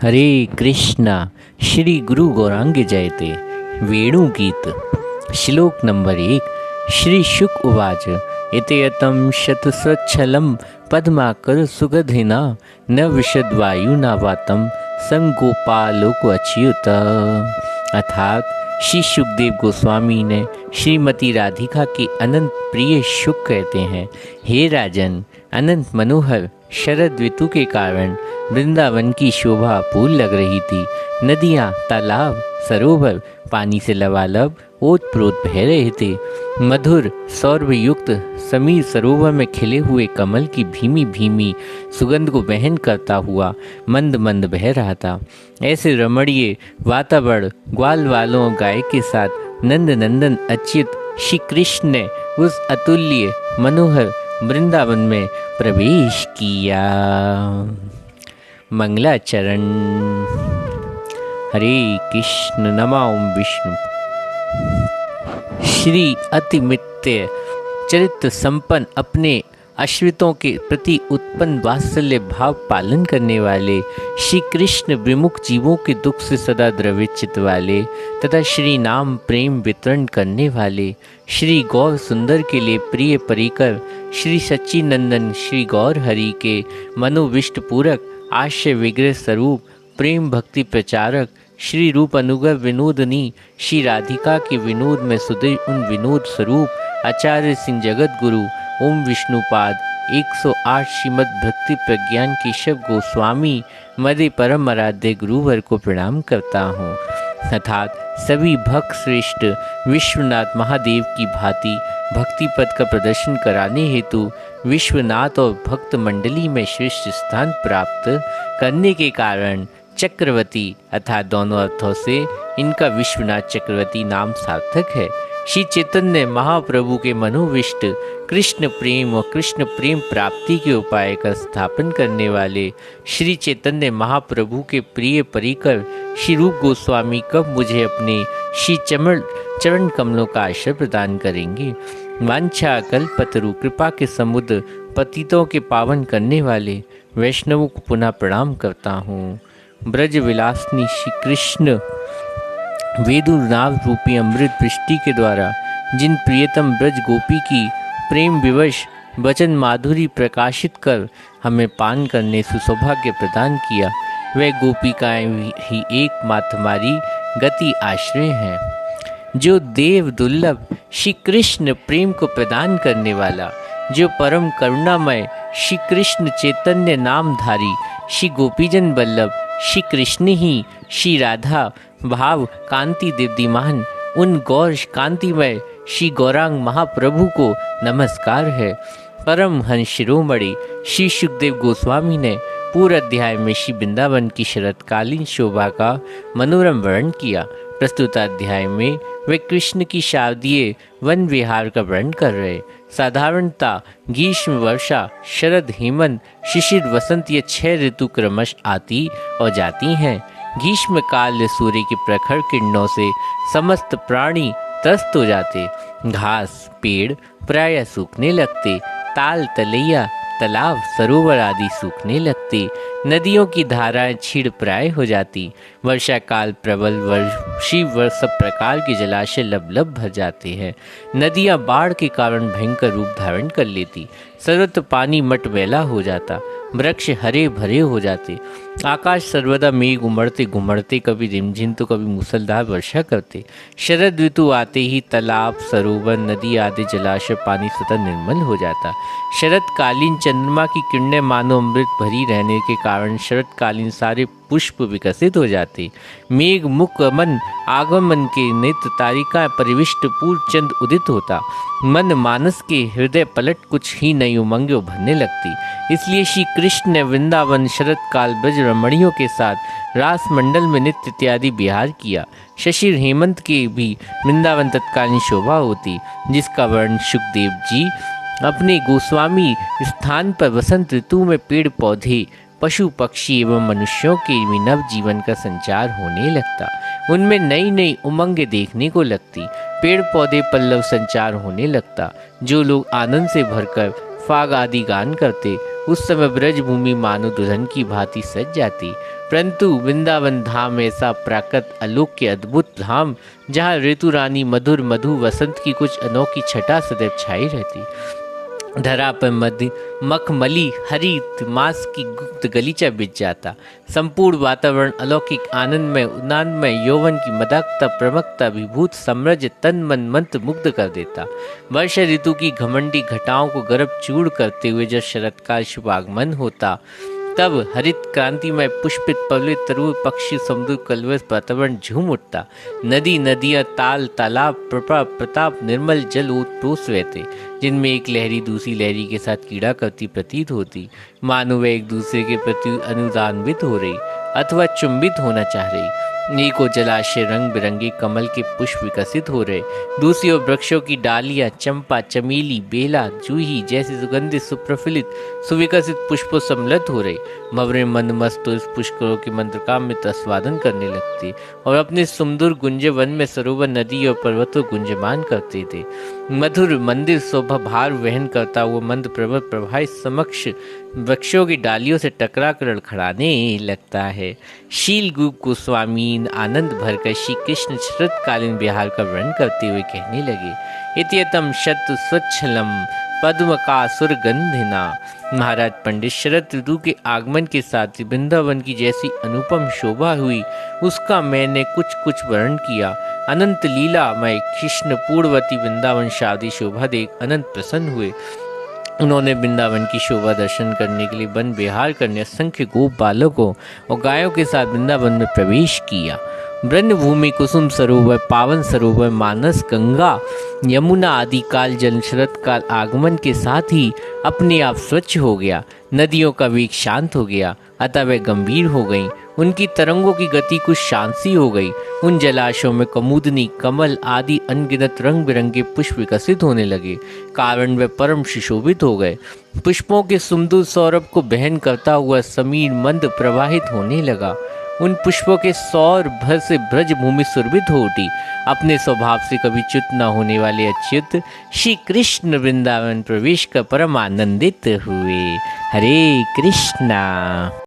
हरे कृष्णा। श्री गुरु गौरांग जयते। वेणु गीत। श्लोक नंबर 1। श्री शुक उवाच इतयतं शतस्वच्छलं पद्माकर सुगधिना न विशद्वायुना वातं संगोपालोक अर्थात श्री सुखदेव गोस्वामी ने श्रीमती राधिका के अनंत प्रिय शुक कहते हैं, हे राजन, अनंत मनोहर शरद ऋतु के कारण वृंदावन की शोभा फूल लग रही थी। नदियाँ, तालाब, सरोवर पानी से लबालब ओत-प्रोत बह रहे थे। मधुर सौरभ युक्त समीर सरोवर में खिले हुए कमल की भीमी भीमी सुगंध को वहन करता हुआ मंद मंद बह रहा था। ऐसे रमणीय वातावरण ग्वाल वालों और गाय के साथ नंद नंदन अच्युत श्री कृष्ण ने उस अतुल्य मनोहर वृंदावन में प्रवेश किया। मंगलाचरण। हरे कृष्ण। नमा ओम विष्णु। श्री अतिमित्य चरित्र संपन्न अपने आश्रितों के प्रति उत्पन्न वात्सल्य भाव पालन करने वाले श्री कृष्ण विमुख जीवों के दुख से सदा द्रवित चित्त वाले तथा श्री नाम प्रेम वितरण करने वाले श्री गौर सुंदर के लिए प्रिय परिकर श्री सच्चिनंदन श्री गौर हरि के मनोविष्ट पूरक आश्रय विग्रह स्वरूप प्रेम भक्ति प्रचारक श्री रूप अनुग्रह विनोदनी श्री राधिका के विनोद में सुधीर उन विनोद स्वरूप आचार्य सिंह जगत गुरु ओम विष्णुपाद 108 श्रीमद् भक्ति प्रज्ञान केशव गोस्वामी मदे परम आराध्य गुरुवर को प्रणाम करता हूँ। अर्थात सभी भक्त श्रेष्ठ विश्वनाथ महादेव की भांति भक्ति पद का प्रदर्शन कराने हेतु विश्वनाथ और भक्त मंडली में श्रेष्ठ स्थान प्राप्त करने के कारण चक्रवर्ती अर्थात दोनों अर्थों से इनका विश्वनाथ चक्रवर्ती नाम सार्थक है। श्री चैतन्य महाप्रभु के मनोविष्ट कृष्ण प्रेम और कृष्ण प्रेम प्राप्ति के उपाय का स्थापन करने वाले श्री चैतन्य महाप्रभु के प्रिय परिकर श्री रूप गोस्वामी कब मुझे अपने श्री चरण कमलों का आश्रय प्रदान करेंगे। वांछा कल्पतरु कृपा के समुद्र पतितों के पावन करने वाले वैष्णवों को पुनः प्रणाम करता हूँ। ब्रज विलासनी श्री कृष्ण वेदुर नाव रूपी अमृत वृष्टि के द्वारा जिन प्रियतम ब्रज गोपी की प्रेम विवश वचन माधुरी प्रकाशित कर हमें पान करने सुसौभाग्य प्रदान किया, वह गोपिकाएं ही एकमात्र हमारी गति आश्रय हैं। जो देव दुर्लभ श्री कृष्ण प्रेम को प्रदान करने वाला, जो परम करुणामय श्री कृष्ण चैतन्य नामधारी श्री गोपीजन वल्लभ श्री कृष्ण ही श्री राधा भाव कांति दीप्तिमान उन गौर कांतिमय श्री गौरांग महाप्रभु को नमस्कार है। परम हंस शिरोमणि श्री सुखदेव गोस्वामी ने पूरे अध्याय में श्री वृंदावन की शरतकालीन शोभा का मनोरम वर्णन किया। प्रस्तुत अध्याय में वे कृष्ण की शारदीय वन विहार का वर्णन कर रहे। साधारणता ग्रीष्म वर्षा शरद हेमंत शिशिर वसंत ये 6 ऋतु क्रमश आती और जाती हैं। ग्रीष्म काल सूर्य की प्रखर किरणों से समस्त प्राणी त्रस्त हो जाते। घास पेड़ प्रायः सूखने लगते, ताल तलैया तालाब सरोवर आदि सूखने लगते, नदियों की धाराएं क्षीण प्राय हो जाती। वर्षा काल प्रबल वर्षी सब प्रकार के जलाशय लबलब भर जाते हैं। नदियां बाढ़ के कारण भयंकर रूप धारण कर लेती, सर्वत्र पानी मटमैला हो जाता, वृक्ष हरे भरे हो जाते, आकाश सर्वदा मेघ उमड़ते घुमड़ते कभी रिमझिम तो कभी मूसलधार वर्षा करते। शरद ऋतु आते ही तालाब सरोवर नदी आदि जलाशय पानी स्वतः निर्मल हो जाता। शरतकालीन चंद्रमा की किरणें मानो अमृत भरी रहने के कारण शरतकालीन सारे पुष्प विकसित हो जाते। मेघ मुख मन आगमन के नेत्र तारिका परिविष्ट पूर्ण चंद उदित होता। मन मानस के हृदय पलट कुछ ही नई उमंग उभरने लगती। इसलिए श्री कृष्ण ने वृंदावन शरतकाल ब्रज रमणियों के साथ रास मंडल में नित्य इत्यादि विहार किया। शशिर हेमंत के भी वृंदावन तत्कालीन शोभा होती, जिसका वर्णन सुखदेव जी अपने गोस्वामी स्थान पर वसंत ऋतु में पेड़ पौधे पशु पक्षी एवं मनुष्यों के भी नव जीवन का संचार होने लगता। उनमें नई नई उमंग देखने को लगती, पेड़ पौधे पल्लव संचार होने लगता। जो लोग आनंद से भरकर फाग आदि गान करते, उस समय ब्रज भूमि मानो दुल्हन की भांति सज जाती। परंतु वृंदावन धाम ऐसा प्राकृत अलौकिक अद्भुत धाम जहाँ ऋतु रानी मधुर मधु वसंत की कुछ अनोखी छटा सदैव छाई रहती। धरा पर मखमली हरित मास की गुप्त गलीचा बिछ जाता। संपूर्ण वातावरण अलौकिक आनंदमय उन्नादमय यौवन की मदाकता प्रमकता विभूत सम्राज्य तन मन मंत्र मुग्ध कर देता। वर्षा ऋतु की घमंडी घटाओं को गर्भ चूड़ करते हुए जब शरतकाल शुभागमन होता, तब हरित क्रांति में पुष्पित पल्लवित तरु पक्षी समुद्र कलवश वातावरण झूम उठता। नदी नदियाँ ताल तालाब प्रताप निर्मल जल ओतप्रोत रहते, जिनमें एक लहरी दूसरी लहरी के साथ कीड़ा करती प्रतीत होती, मानो वे एक दूसरे के प्रति अनुदान्वित हो रही अथवा चुंबित होना चाह रही। नीको जलाशय रंग बिरंगे कमल के पुष्प विकसित हो रहे, दूसरी ओर वृक्षों की डालियां चंपा चमेली बेला जूही जैसे सुगंधित सुप्रफुल्लित सुविकसित पुष्पों सम्मिलित हो रहे। भंवरे मंदमस्त तो इस पुष्करों के मंत्रकाम में आस्वादन करने लगते और अपने सुमधुर गुंजे वन में सरोवर नदी और पर्वतों गुंजमान करते थे। मधुर मंदिर शोभा भार वहन करता हुआ मंद पर्वत प्रवाह समक्ष वृक्षों की डालियों से टकरा कर लड़खड़ाने लगता है। शील गुप गोस्वामी आनंद भरकर श्री कृष्ण शरतकालीन बिहार का वर्णन करते हुए कहने लगे, इत्यतम शत स्वच्छलम पद्मकासुर गंधिना। महाराज पंडित, शरद ऋतु के आगमन के साथ वृंदावन की जैसी अनुपम शोभा हुई, उसका मैंने कुछ कुछ वर्णन किया। अनंत लीलामय कृष्ण पूर्ववती वृंदावन शादी शोभा देख अनंत प्रसन्न हुए। उन्होंने वृंदावन की शोभा दर्शन करने के लिए वन विहार करने असंख्य गोप बालकों और गायों के साथ वृंदावन में प्रवेश किया। ब्रह्म भूमि कुसुम सरोवर पावन सरोवर मानस गंगा यमुना आदि काल जल शरत काल आगमन के साथ ही अपने आप स्वच्छ हो गया। नदियों का वेग शांत हो गया, अतः वे गंभीर हो गईं। उनकी तरंगों की गति कुछ शांत सी हो गई। उन जलाशयों में कमुदनी कमल आदि अनगिनत रंग बिरंगे पुष्प विकसित होने लगे, कारण वे परम सुशोभित हो गए। पुष्पों के सुमधुर सौरभ को बहन करता हुआ समीर मंद प्रवाहित होने लगा। उन पुष्पों के सौर भर से ब्रज भूमि सुरभित हो उठी। अपने स्वभाव से कभी च्युत न होने वाले अच्युत श्री कृष्ण वृंदावन प्रवेश कर परम आनंदित हुए। हरे कृष्णा।